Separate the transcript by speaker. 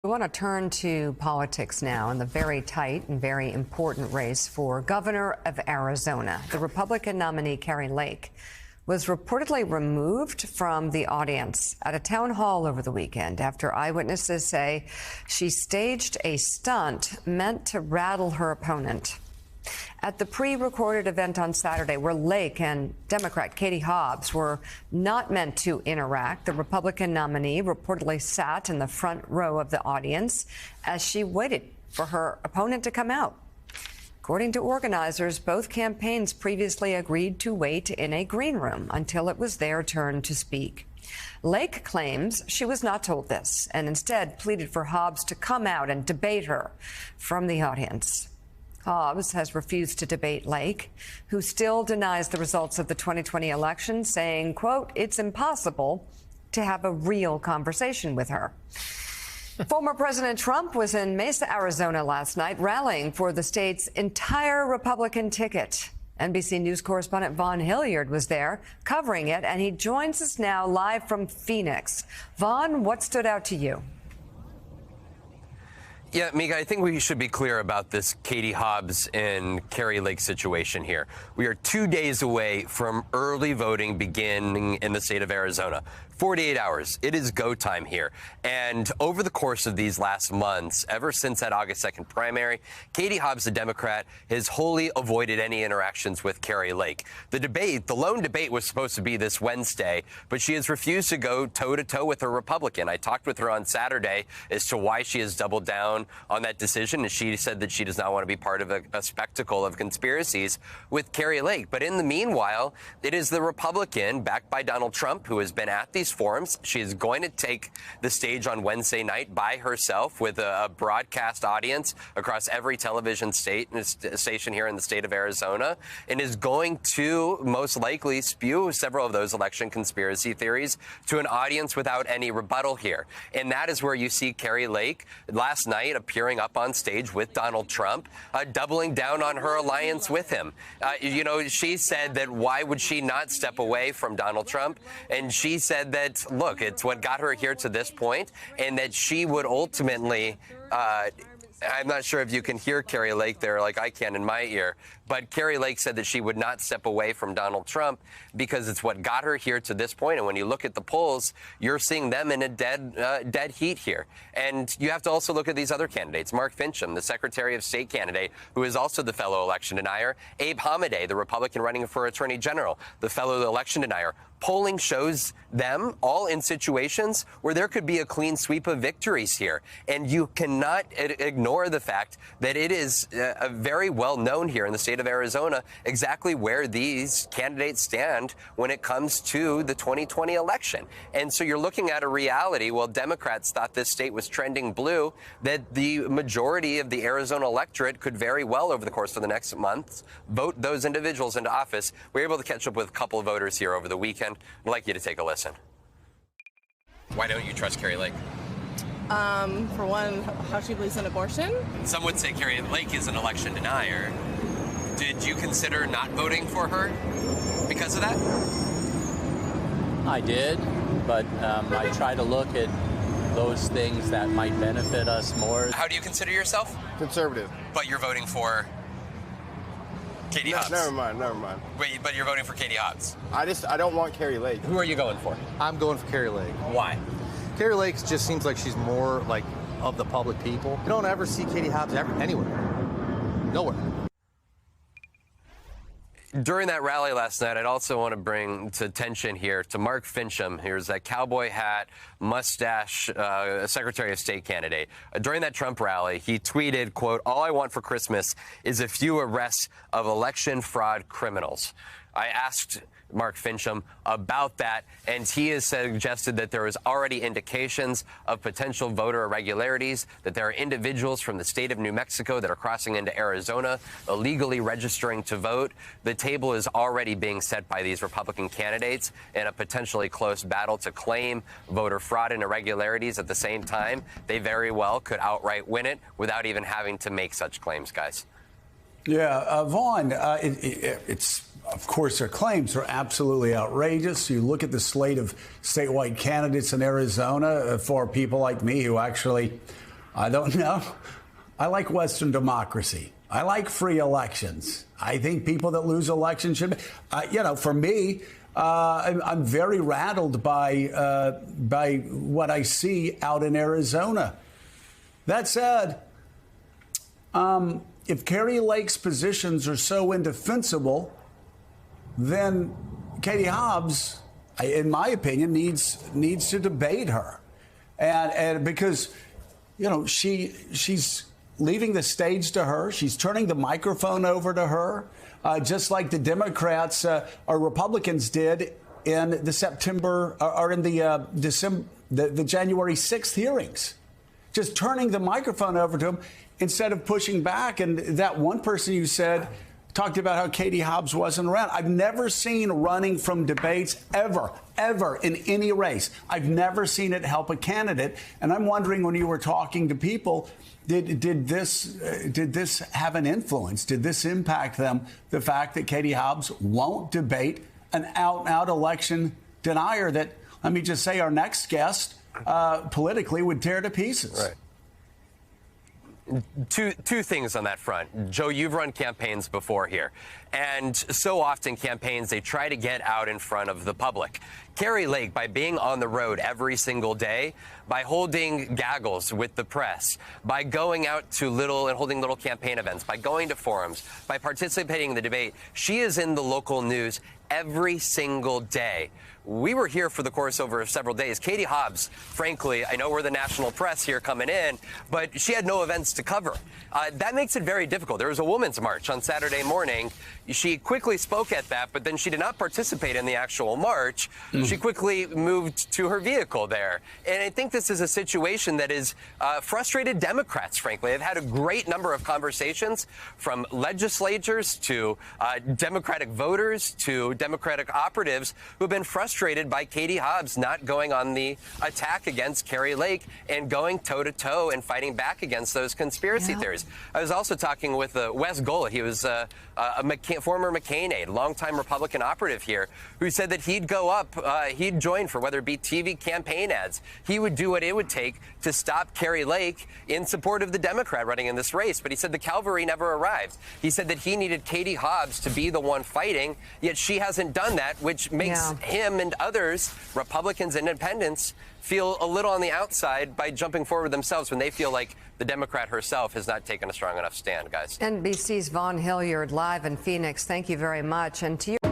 Speaker 1: We want to turn to politics now in the very tight and very important race for governor of Arizona. The Republican nominee, Kari Lake, was reportedly removed from the audience at a town hall over the weekend after eyewitnesses say she staged a stunt meant to rattle her opponent. At the pre-recorded event on Saturday, where Lake and Democrat Katie Hobbs were not meant to interact, the Republican nominee reportedly sat in the front row of the audience as she waited for her opponent to come out. According to organizers, both campaigns previously agreed to wait in a green room until it was their turn to speak. Lake claims she was not told this and instead pleaded for Hobbs to come out and debate her from the audience. Hobbs has refused to debate Lake, who still denies the results of the 2020 election, saying, quote, "It's impossible to have a real conversation with her." Former President Trump was in Mesa, Arizona last night, rallying for the state's entire Republican ticket. NBC News correspondent Vaughn Hilliard was there covering it, and he joins us now live from Phoenix. Vaughn, what stood out to you?
Speaker 2: Yeah, Mika, I think we should be clear about this Katie Hobbs and Kari Lake situation here. We are 2 days away from early voting beginning in the state of Arizona. 48 hours. It is go time here. And over the course of these last months, ever since that August 2nd primary, Katie Hobbs, the Democrat, has wholly avoided any interactions with Kari Lake. The debate, the lone debate, was supposed to be this Wednesday, but she has refused to go toe-to-toe with a Republican. I talked with her on Saturday as to why she has doubled down on that decision, and she said that she does not want to be part of a spectacle of conspiracies with Kari Lake. But in the meanwhile, it is the Republican, backed by Donald Trump, who has been at these forums. She is going to take the stage on Wednesday night by herself with a broadcast audience across every television station here in the state of Arizona, and is going to most likely spew several of those election conspiracy theories to an audience without any rebuttal here. And that is where you see Kari Lake last night appearing up on stage with Donald Trump, doubling down on her alliance with him. She said that why would she not step away from Donald Trump? And she said that, look, it's what got her here to this point, and that she would ultimately I'm not sure if you can hear Kari Lake there like I can in my ear, but Kari Lake said that she would not step away from Donald Trump because it's what got her here to this point. And when you look at the polls, you're seeing them in a dead heat here. And you have to also look at these other candidates. Mark Finchem, the Secretary of State candidate, who is also the fellow election denier. Abe Hamadeh, the Republican running for Attorney General, the fellow election denier. Polling shows them all in situations where there could be a clean sweep of victories here. And you cannot ignore the fact that it is very well known here in the state of Arizona exactly where these candidates stand when it comes to the 2020 election. And so you're looking at a reality. Well, Democrats thought this state was trending blue, that the majority of the Arizona electorate could very well over the course of the next months vote those individuals into office. We were able to catch up with a couple of voters here over the weekend. I'd like you to take a listen. Why don't you trust Kari Lake?
Speaker 3: For one, how she believes in abortion.
Speaker 2: Some would say Kari Lake is an election denier. Did you consider not voting for her because of that?
Speaker 4: I did, but I try to look at those things that might benefit us more.
Speaker 2: How do you consider yourself?
Speaker 5: Conservative.
Speaker 2: But you're voting for Katie Hobbs.
Speaker 5: Never mind.
Speaker 2: Wait, but you're voting for Katie Hobbs.
Speaker 5: I don't want Kari Lake.
Speaker 2: Who are you going for?
Speaker 6: I'm going for Kari Lake.
Speaker 2: Why?
Speaker 6: Kari Lake just seems like she's more like of the public people. You don't ever see Katie Hobbs anywhere. Nowhere.
Speaker 2: During that rally last night, I'd also want to bring to attention here to Mark Finchem. Here's that cowboy hat, mustache, Secretary of State candidate. During that Trump rally, he tweeted, quote, "All I want for Christmas is a few arrests of election fraud criminals." I asked Mark Finchem about that, and he has suggested that there is already indications of potential voter irregularities, that there are individuals from the state of New Mexico that are crossing into Arizona, illegally registering to vote. The table is already being set by these Republican candidates in a potentially close battle to claim voter fraud and irregularities. At the same time, they very well could outright win it without even having to make such claims, guys.
Speaker 7: Yeah, Vaughn, it's of course, their claims are absolutely outrageous. You look at the slate of statewide candidates in Arizona for people like me who actually I don't know. I like Western democracy. I like free elections. I think people that lose elections should be, for me, I'm very rattled by what I see out in Arizona. That said, if Kari Lake's positions are so indefensible, then Katie Hobbs, in my opinion, needs to debate her, and because she's leaving the stage to her, she's turning the microphone over to her, just like the Democrats or Republicans did in the September or in the the January 6th hearings, just turning the microphone over to them instead of pushing back. And that one person you said talked about how Katie Hobbs wasn't around. I've never seen running from debates ever in any race. I've never seen it help a candidate. And I'm wondering, when you were talking to people, did this have an influence? Did this impact them? The fact that Katie Hobbs won't debate an out-and-out election denier that, let me just say, our next guest politically would tear to pieces.
Speaker 2: Right. Two things on that front. Joe, you've run campaigns before here, and so often campaigns, they try to get out in front of the public. Kari Lake, by being on the road every single day, by holding gaggles with the press, by going out to holding little campaign events, by going to forums, by participating in the debate, she is in the local news every single day. We were here for the course over several days. Katie Hobbs, frankly, I know we're the national press here coming in, but she had no events to cover. That makes it very difficult. There was a women's march on Saturday morning. She quickly spoke at that, but then she did not participate in the actual march. She quickly moved to her vehicle there. And I think this is a situation that is frustrated Democrats, frankly. They've had a great number of conversations, from legislators to Democratic voters to Democratic operatives, who have been frustrated by Katie Hobbs not going on the attack against Kari Lake and going toe-to-toe and fighting back against those conspiracy theories. I was also talking with Wes Gola. He was a former McCain aide, longtime Republican operative here, who said that he'd go up, he'd join for whether it be TV campaign ads. He would do what it would take to stop Kari Lake in support of the Democrat running in this race. But he said the cavalry never arrived. He said that he needed Katie Hobbs to be the one fighting, yet she hasn't done that, which makes him and others, Republicans and independents, feel a little on the outside by jumping forward themselves when they feel like the Democrat herself has not taken a strong enough stand, guys.
Speaker 1: NBC's Vaughn Hilliard live in Phoenix. Thank you very much. And to you.